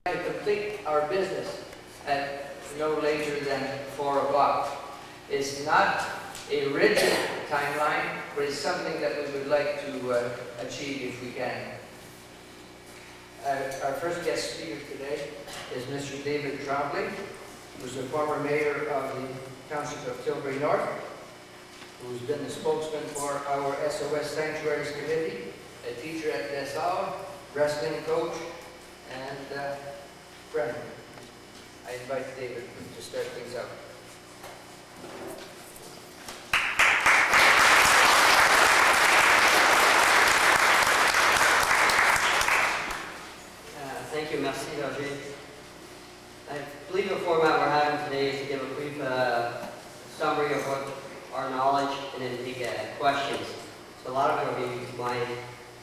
To complete our business at no later than 4 o'clock. It's not a rigid timeline, but it's something that we would like to achieve if we can. Our first guest speaker today is Mr. David Tremblay, who's the former mayor of the Township of Tilbury North, who's been the spokesman for our SOS Sanctuaries Committee, a teacher at Les Halles, wrestling coach, and friend. I invite David to start things out. Thank you, merci, Roger. I believe the format we're having today is to give a brief summary of what our knowledge and then take questions. So a lot of it will be, my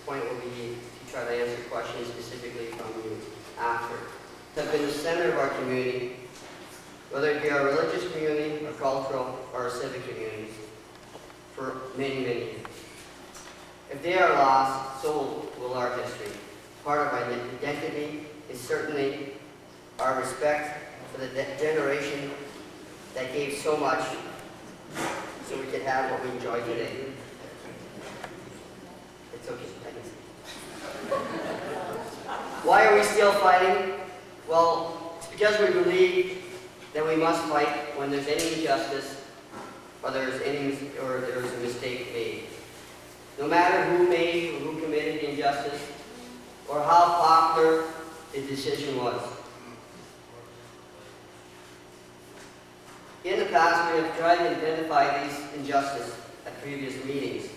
point will be to try to answer questions specifically from you after. Have been the center of our community, whether it be our religious community, our cultural, or our civic community, for many, many years. If they are lost, so will our history. Part of our identity is certainly our respect for the generation that gave so much so we could have what we enjoy today. It's okay. Why are we still fighting? Well, it's because we believe that we must fight when there's any injustice or there's a mistake made. No matter who made or who committed the injustice or how popular the decision was. In the past, we have tried to identify these injustices at previous meetings.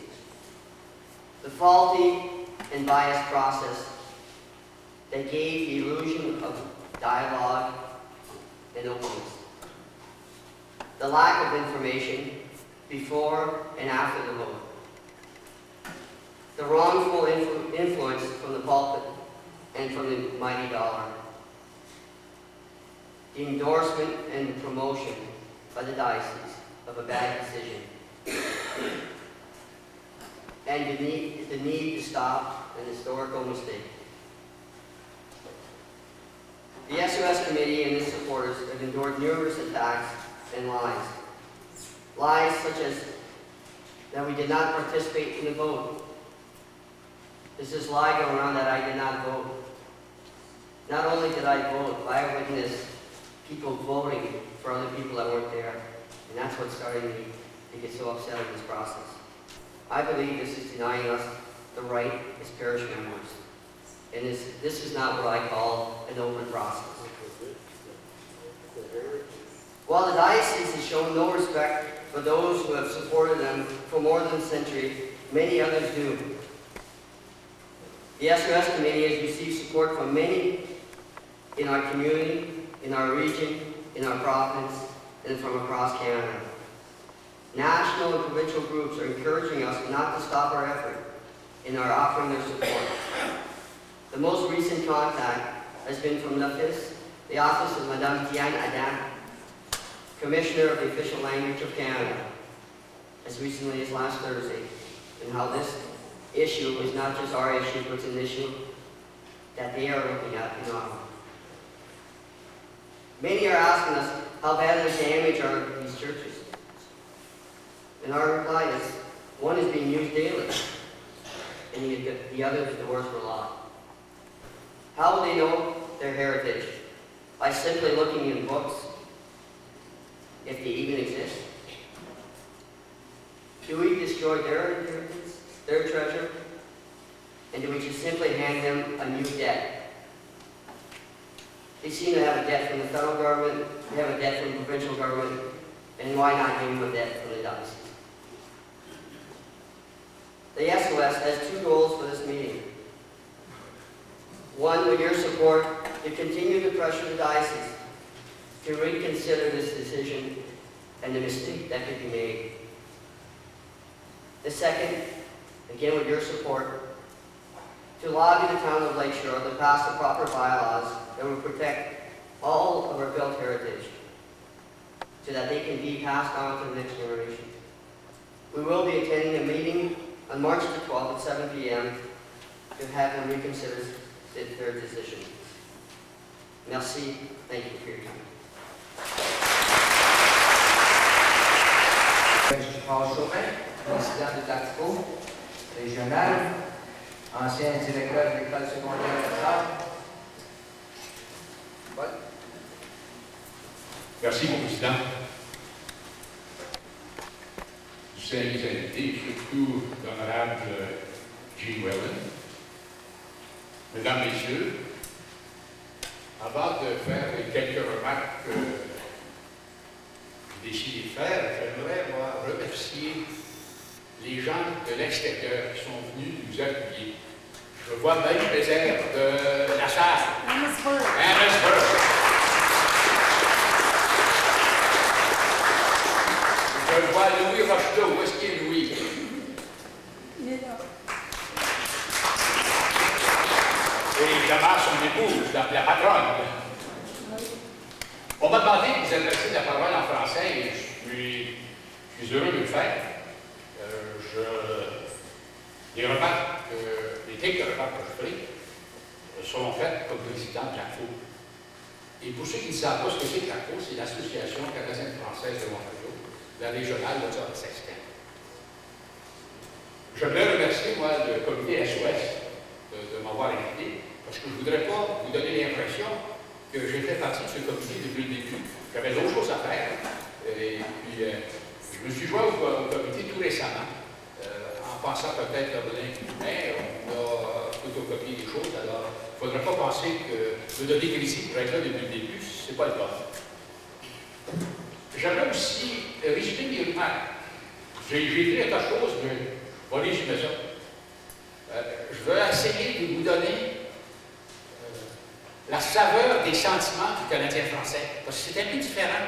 The faulty and biased process that gave the illusion of dialogue and openness. The lack of information before and after the vote. The wrongful influence from the pulpit and from the mighty dollar. The endorsement and promotion by the diocese of a bad decision. And the need to stop an historical mistake. The SOS Committee and its supporters have endured numerous attacks and lies. Lies such as that we did not participate in the vote. There's this lie going around that I did not vote. Not only did I vote, but I witnessed people voting for other people that weren't there. And that's what started me to get so upset in this process. I believe this is denying us the right as parish members. And this is not what I call an open process. While the diocese has shown no respect for those who have supported them for more than a century, many others do. The SOS Committee has received support from many in our community, in our region, in our province, and from across Canada. National and provincial groups are encouraging us not to stop our effort and are offering their support. The most recent contact has been from l'Office, the office of Madame Diane Adam, Commissioner of the Official Language of Canada, as recently as last Thursday, and how this issue is not just our issue, but it's an issue that they are looking at in Ottawa. Many are asking us how badly damaged are these churches. And our reply is, one is being used daily, and the other is the doors were locked. How will they know their heritage? By simply looking in books, if they even exist. Do we destroy their inheritance, their treasure? And do we just simply hand them a new debt? They seem to have a debt from the federal government, they have a debt from the provincial government, and why not give them a debt from the diocese? The SOS has two goals for this meeting. One, with your support, to continue to pressure the diocese to reconsider this decision and the mistake that could be made. The second, again with your support, to lobby the town of Lakeshore to pass the proper bylaws that will protect all of our built heritage so that they can be passed on to the next generation. We will be attending a meeting on March the 12th at 7 p.m. to have them reconsider their decision. Merci. Thank you for your time. Monsieur Paul Chauvin, président de l'ATCO régional, ancien directeur de l'école secondaire de Cette. Paul. Merci, mon président. Je salue les invités, surtout l'honorable Eugene Whelan. Mesdames, Messieurs, avant de faire quelques remarques que j'ai décidé de faire, j'aimerais remercier les gens de l'extérieur qui sont venus nous appuyer. Je vois Marie Bézère de la salle. Amherstburg. Je vois Louis Rocheteau. Où est-ce qu'il est, Louis? Il est là. Et évidemment, son épouse, la patronne. On m'a demandé de vous adresser la parole en français et je suis heureux de le faire. Les quelques remarques que je ferai seront faites comme président de l'ACO. Et pour ceux qui ne savent pas ce que c'est que l'ACO, c'est l'Association canadienne-française de Ontario, la régionale de Cette. Je voudrais remercier, moi, le comité SOS de m'avoir invité, parce que je ne voudrais pas vous donner l'impression que j'ai fait partie de ce comité depuis le début. J'avais d'autres choses à faire. Et puis, je me suis joint au comité tout récemment, en pensant peut-être donner un coup de main. On a photocopié des choses, alors il ne faudrait pas penser que me donner crédit pour être là depuis le début, ce n'est pas le cas. J'aimerais aussi résumer mes remarques. J'ai écrit un tas de choses, mais je vais résumer ça. Je veux essayer de vous donner la saveur des sentiments du Canadien français, parce que c'est un peu différent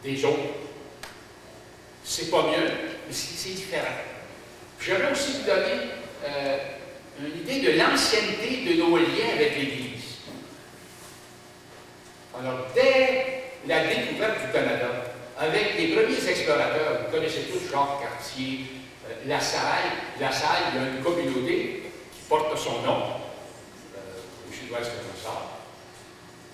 des autres. C'est pas mieux, mais c'est différent. J'aimerais aussi vous donner une idée de l'ancienneté de nos liens avec l'Église. Alors, dès la découverte du Canada, avec les premiers explorateurs, vous connaissez tous Jacques Cartier, La Salle, il y a une communauté qui porte son nom, au sud-ouest de Windsor.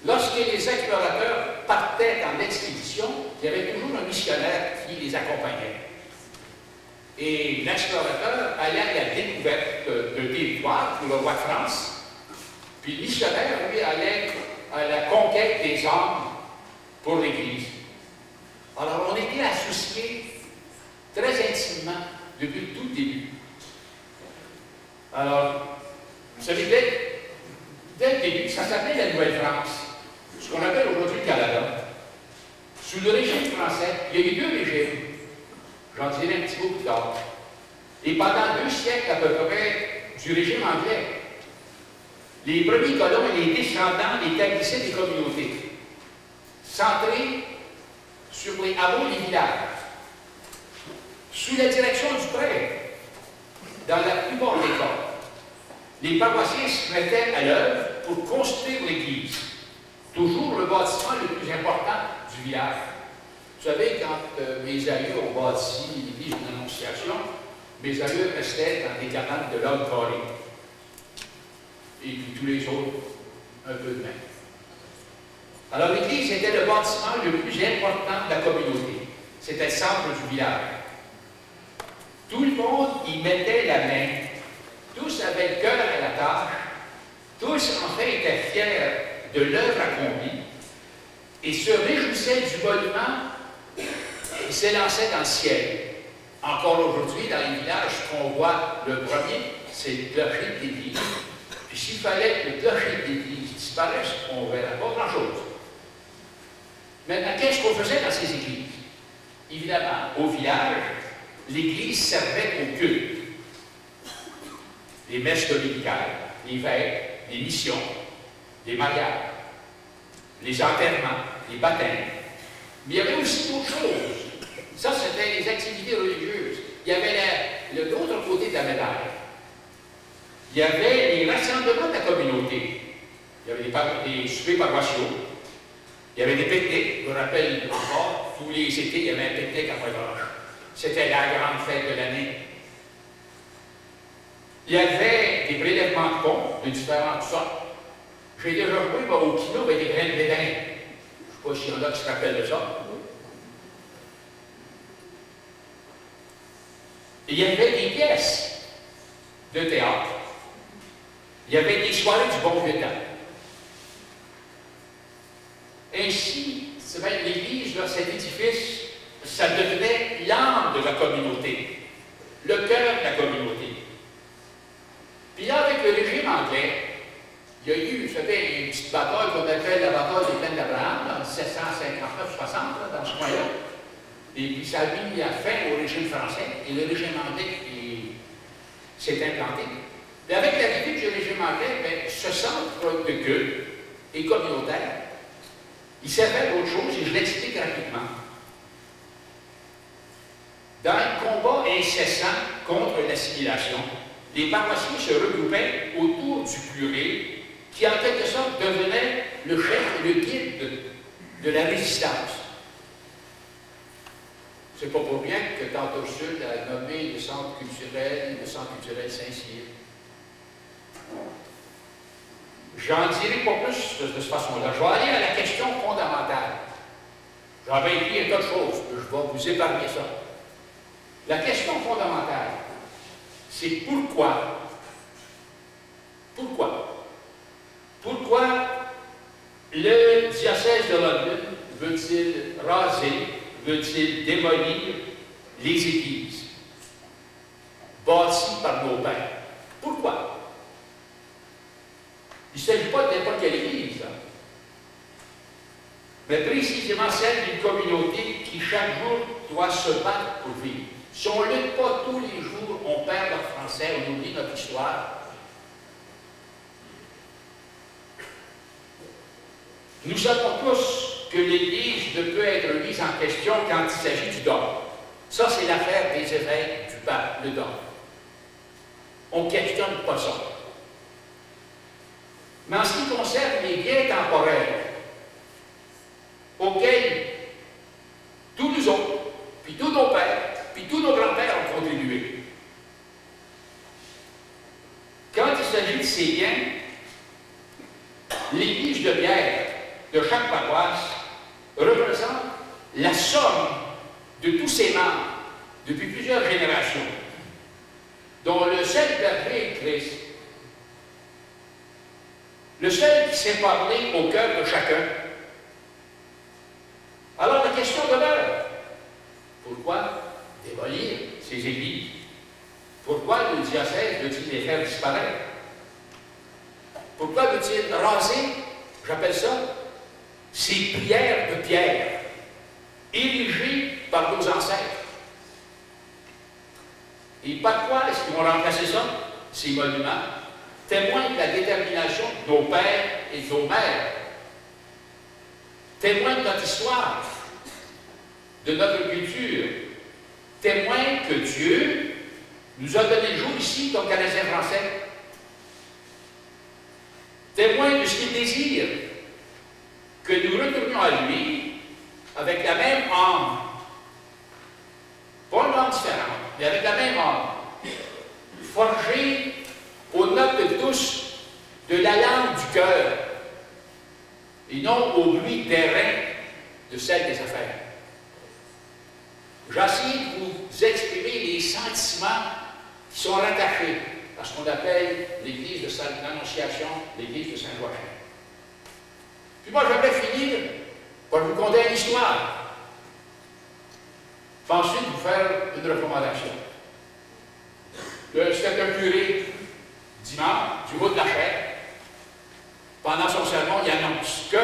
Lorsque les explorateurs partaient en expédition, il y avait toujours un missionnaire qui les accompagnait. Et l'explorateur allait à la découverte de territoire pour le roi de France, puis le missionnaire, lui, allait à la conquête des âmes pour l'Église. Alors, on était associés très intimement depuis le tout début. Alors, vous savez, dès le début, ça s'appelait la Nouvelle-France, ce qu'on appelle aujourd'hui le Canada. Sous le régime français, il y a eu deux régimes. J'en dirai un petit peu plus tard. Et pendant 2 siècles à peu près du régime anglais, les premiers colons et les descendants établissaient des communautés centrées sur les hameaux et les villages. Sous la direction du prêtre, dans la plupart des cas, les paroissiens se mettaient à l'œuvre pour construire l'église, toujours le bâtiment le plus important du village. Vous savez, quand mes aïeux ont bâti l'église de l'Annonciation, mes aïeux restaient dans des cabanes de l'homme carré. Et puis tous les autres, un peu de même. Alors l'église était le bâtiment le plus important de la communauté. C'était le centre du village. Tout le monde y mettait la main. Tous avaient le cœur à la tâche. Tous, en fait, étaient fiers de l'œuvre accomplie et se réjouissaient du monument qui s'élançait dans le ciel. Encore aujourd'hui, dans les villages, ce qu'on voit, le premier, c'est le clocher de l'église. Puis s'il fallait que le clocher de l'église disparaisse, on ne verrait pas grand-chose. Maintenant, qu'est-ce qu'on faisait dans ces églises? Évidemment, au village, l'église servait au culte. Les messes dominicales, les fêtes, les missions, les mariages, les enterrements, les baptêmes. Mais il y avait aussi d'autres choses. Ça, c'était les activités religieuses. Il y avait l'autre côté de la médaille. Il y avait les rassemblements de la communauté. Il y avait des soupers paroissiaux. Il y avait des pique-niques. Je me rappelle encore, tous les étés, il y avait un pique-nique à Pointe-Roche. C'était la grande fête de l'année. Il y avait des prélèvements de fonds de différentes sortes. J'ai déjà joué au kino avec des graines de bédin. Je ne sais pas s'il y en a qui se rappellent de ça. Il y avait des pièces de théâtre. Il y avait des soirées du bon vieux temps. Ainsi, c'est bien l'Église, là, cet édifice, ça devenait l'âme de la communauté, le cœur de la communauté. Puis là, avec le régime anglais, il y a eu, vous savez, une petite bataille qu'on appelle la bataille des plaines d'Abraham, en 1759-60, dans ce coin-là. Et puis ça a mis la fin au régime français, et le régime anglais s'est implanté. Mais avec l'arrivée du régime anglais, bien, ce centre de culte et communautaire, il servait d'autre chose, et je l'explique rapidement. Dans le combat incessant contre l'assimilation, les paroissiens se regroupaient autour du curé, qui en quelque sorte devenait le chef et le guide de la résistance. C'est pas pour rien que Tante Ursule a nommé le centre culturel Saint-Cyr. J'en dirai pas plus de cette façon-là. Je vais aller à la question fondamentale. J'avais écrit un tas de choses, je vais vous épargner ça. La question fondamentale, c'est pourquoi le diocèse de London veut-il raser, veut-il démolir les églises bâties par nos pères? Pourquoi? Il ne s'agit pas de n'importe quelle église, hein, mais précisément celle d'une communauté qui chaque jour doit se battre pour vivre. Si on ne lutte pas tous les jours, on perd notre français, on oublie notre histoire. Nous savons tous que l'Église ne peut être mise en question quand il s'agit du dogme. Ça, c'est l'affaire des évêques du pape, le dogme. On ne questionne pas ça. Mais en ce qui concerne les biens temporels, auxquels tous nous autres, puis tous nos pères, puis tous nos grands-pères ont contribué. Quand il s'agit de ces biens, l'Église de Pierre de chaque paroisse représente la somme de tous ses membres depuis plusieurs générations, dont le seul berger est Christ, le seul qui s'est parlé au cœur de chacun. Alors la question demeure, pourquoi démolir ces églises? Pourquoi le diocèse veut-il les faire disparaître? Pourquoi veut-il raser, j'appelle ça, ces prières de pierre, érigées par nos ancêtres? Et par quoi est-ce qu'ils vont remplacer ça, ces monuments, témoignent de la détermination de nos pères et de nos mères, témoignent de notre histoire, de notre culture, témoignent que Dieu nous a donné le jour ici comme canadiens-français, témoignent de ce qu'il désire, que nous retournions à lui avec la même âme, pas une âme différente, mais avec la même âme, forgée aux notes douces de la langue du cœur, et non au bruit d'airain de celle des affaires. J'ai essayé de vous exprimer les sentiments qui sont rattachés à ce qu'on appelle l'église de l'Annonciation, l'église de Saint-Joachim. Puis moi, j'aimerais finir par vous conter une histoire. Puis ensuite, vous faire une recommandation. C'était un curé, dimanche, du haut de la chaire. Pendant son sermon, il annonce que,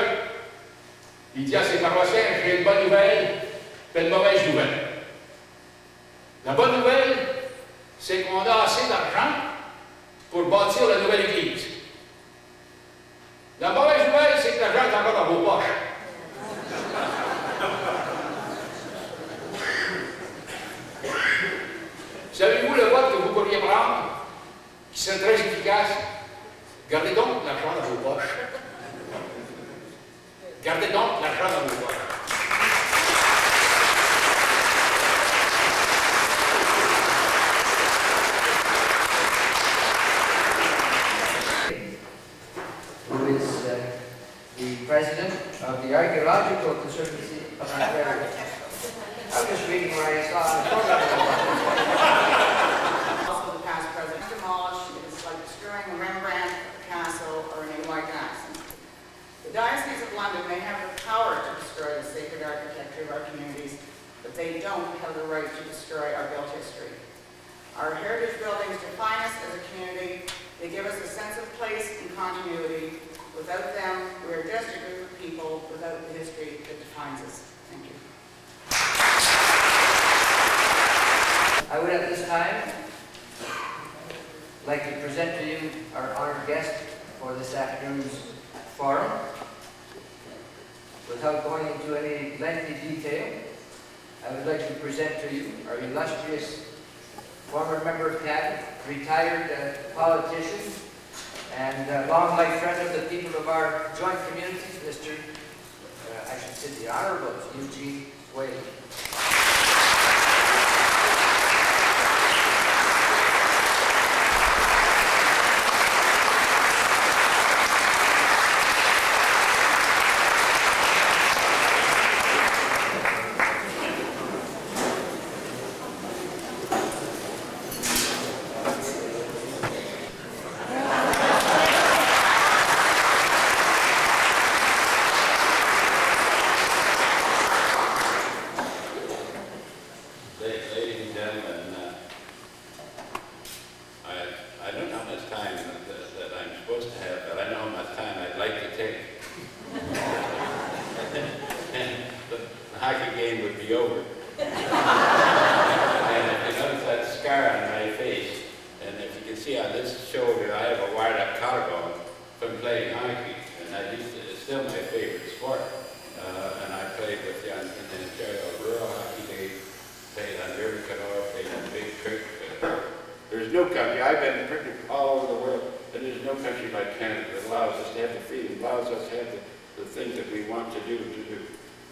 il dit à ses paroissiens, j'ai une bonne nouvelle et une mauvaise nouvelle. La bonne nouvelle, c'est qu'on a assez d'argent pour bâtir la nouvelle église. La mauvaise nouvelle, c'est que l'argent est encore dans vos poches. Savez-vous le vote que vous pourriez prendre, qui serait très efficace? Gardez donc l'argent dans vos poches. Gardez donc l'argent dans vos poches. Who is the Archaeological Conservancy of Ontario. I'm just reading what I saw on the program. Also the past president demolished. It is like destroying a Rembrandt castle or a new white Jackson. The Diocese of London may have the power to destroy the sacred architecture of our communities, but they don't have the right to destroy our built history. Our heritage buildings define us as a community. They give us a sense of place and continuity. Without them, we are just a group of people without the history that defines us. Thank you. I would at this time like to present to you our honored guest for this afternoon's forum. Without going into any lengthy detail, I would like to present to you our illustrious former member of cabinet, retired politician, and long life friend of the people of our joint communities, Mr. I should say the Honorable Eugene Whelan.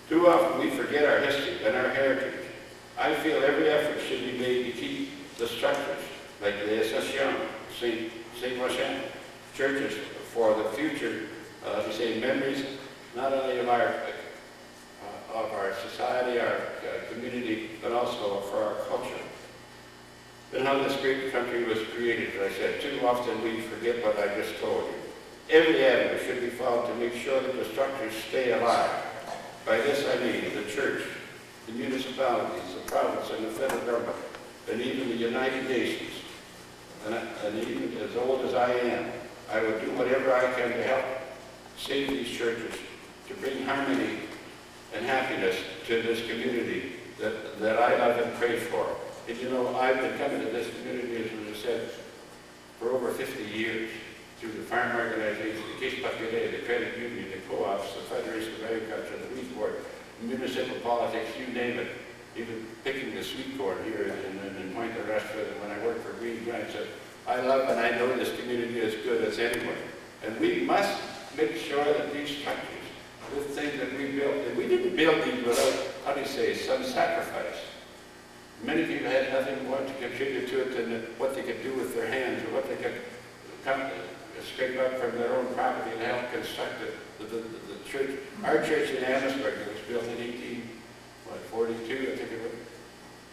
Too often we forget our history and our heritage. I feel every effort should be made to keep the structures, like the St-Joachim churches, for the future, to say memories, not only of our society, our community, but also for our culture. And how this great country was created, as I said, too often we forget what I just told you. Every avenue should be followed to make sure that the structures stay alive. By this I mean the church, the municipalities, the province, and the federal government, and even the United Nations. And even as old as I am, I will do whatever I can to help save these churches, to bring harmony and happiness to this community that I love and pray for. And you know, I've been coming to this community, as I said, for over 50 years. Through the farm organization, the Caisse Populaire, the credit union, the co-ops, the Federation of Agriculture, the wheat board, municipal politics, you name it. Even picking the sweet corn here in Pointe-à-Restford, and when I worked for Green Grants, I love and I know this community as good as anyone. And we must make sure that these structures, the things that we built, and we didn't build these without, how do you say, some sacrifice. Many people had nothing more to contribute to it than what they could do with their hands, or what they could scrape up from their own property and help construct the church. Our church in Amherstburg was built in 1842, I think it was.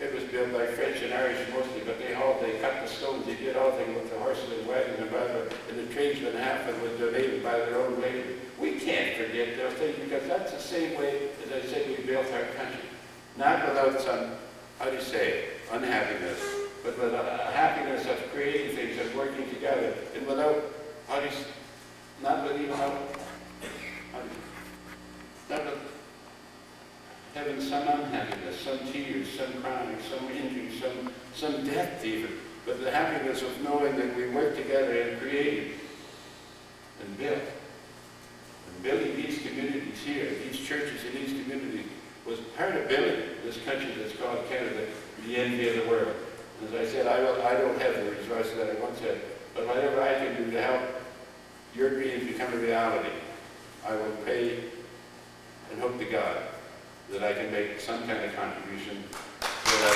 It was built by French and Irish mostly, but they cut the stones, they did all things with the horses and wagons, and the tradesmen half of it was donated by their own labor. We can't forget those things, because that's the same way, as I said, we built our country. Not without some, how do you say, unhappiness, but with a happiness of creating things and working together, and without, not with having some unhappiness, some tears, some crying, some injury, some death even, but the happiness of knowing that we work together and created and built. And building these communities here, these churches in these communities, was part of building this country that's called Canada, the envy of the world. As I said, I don't have the resources that I once had, but whatever I can do to help your dreams become a reality, I will pray and hope to God that I can make some kind of contribution so that